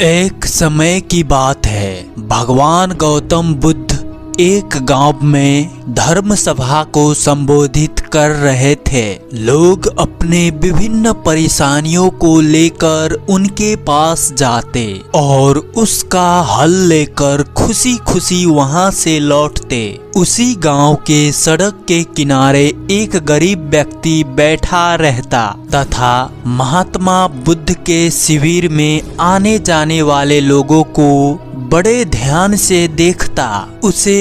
एक समय की बात है। भगवान गौतम बुद्ध एक गांव में धर्म सभा को संबोधित कर रहे थे। लोग अपने विभिन्न परेशानियों को लेकर उनके पास जाते और उसका हल लेकर खुशी खुशी वहां से लौटते। उसी गांव के सड़क के किनारे एक गरीब व्यक्ति बैठा रहता तथा महात्मा बुद्ध के शिविर में आने जाने वाले लोगों को बड़े ध्यान से देखता। उसे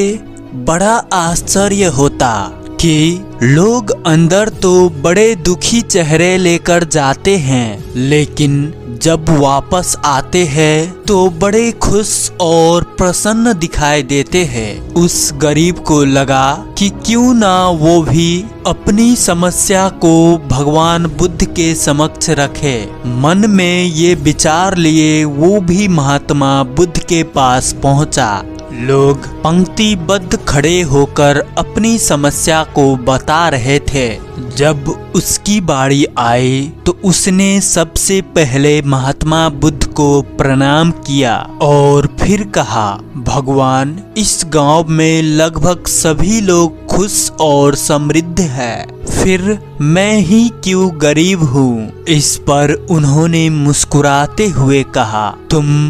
बड़ा आश्चर्य होता कि लोग अंदर तो बड़े दुखी चेहरे लेकर जाते हैं, लेकिन जब वापस आते हैं तो बड़े खुश और प्रसन्न दिखाई देते हैं। उस गरीब को लगा कि क्यों ना वो भी अपनी समस्या को भगवान बुद्ध के समक्ष रखे। मन में ये विचार लिए वो भी महात्मा बुद्ध के पास पहुंचा। लोग पंक्तिबद्ध खड़े होकर अपनी समस्या को बता रहे थे। जब उसकी बारी आई तो उसने सबसे पहले महात्मा बुद्ध को प्रणाम किया और फिर कहा, भगवान, इस गांव में लगभग सभी लोग खुश और समृद्ध हैं, फिर मैं ही क्यों गरीब हूँ। इस पर उन्होंने मुस्कुराते हुए कहा, तुम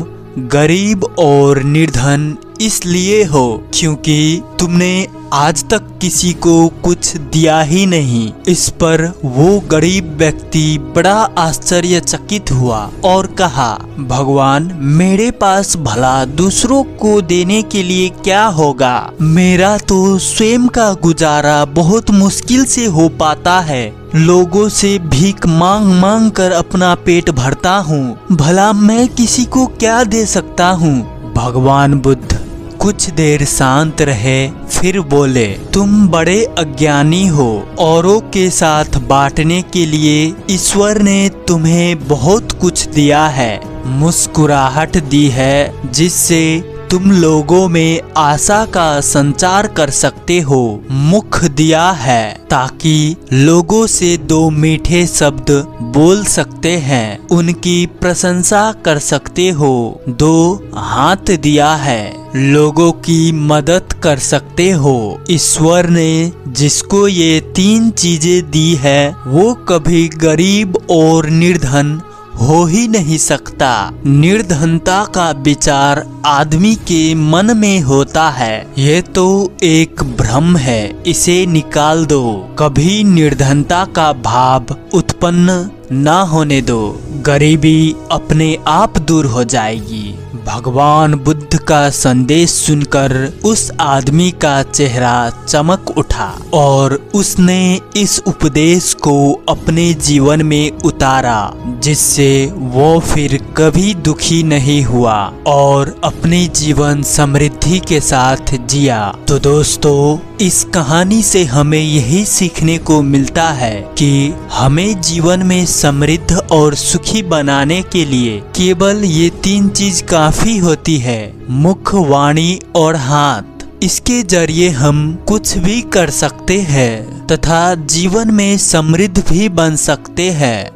गरीब और निर्धन इसलिए हो क्योंकि तुमने आज तक किसी को कुछ दिया ही नहीं। इस पर वो गरीब व्यक्ति बड़ा आश्चर्यचकित हुआ और कहा, भगवान, मेरे पास भला दूसरों को देने के लिए क्या होगा। मेरा तो स्वयं का गुजारा बहुत मुश्किल से हो पाता है। लोगों से भीख मांग मांग कर अपना पेट भरता हूँ, भला मैं किसी को क्या दे सकता हूँ। भगवान बुद्ध कुछ देर शांत रहे, फिर बोले, तुम बड़े अज्ञानी हो। औरों के साथ बांटने के लिए ईश्वर ने तुम्हें बहुत कुछ दिया है। मुस्कुराहट दी है जिससे तुम लोगों में आशा का संचार कर सकते हो। मुख दिया है ताकि लोगों से दो मीठे शब्द बोल सकते हैं, उनकी प्रशंसा कर सकते हो। दो हाथ दिया है, लोगों की मदद कर सकते हो। ईश्वर ने जिसको ये तीन चीजें दी है वो कभी गरीब और निर्धन हो ही नहीं सकता। निर्धनता का विचार आदमी के मन में होता है, ये तो एक भ्रम है, इसे निकाल दो। कभी निर्धनता का भाव उत्पन्न ना होने दो, गरीबी अपने आप दूर हो जाएगी। भगवान बुद्ध का संदेश सुनकर उस आदमी का चेहरा चमक उठा और उसने इस उपदेश को अपने जीवन में उतारा, जिससे वो फिर कभी दुखी नहीं हुआ और अपने जीवन समृद्धि के साथ जिया। तो दोस्तों, इस कहानी से हमें यही सीखने को मिलता है कि हमें जीवन में समृद्ध और सुखी बनाने के लिए केवल ये तीन चीज काफी होती है, मुख, वाणी और हाथ। इसके जरिए हम कुछ भी कर सकते हैं तथा जीवन में समृद्ध भी बन सकते हैं।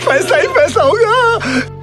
पैसा ही पैसा होगा।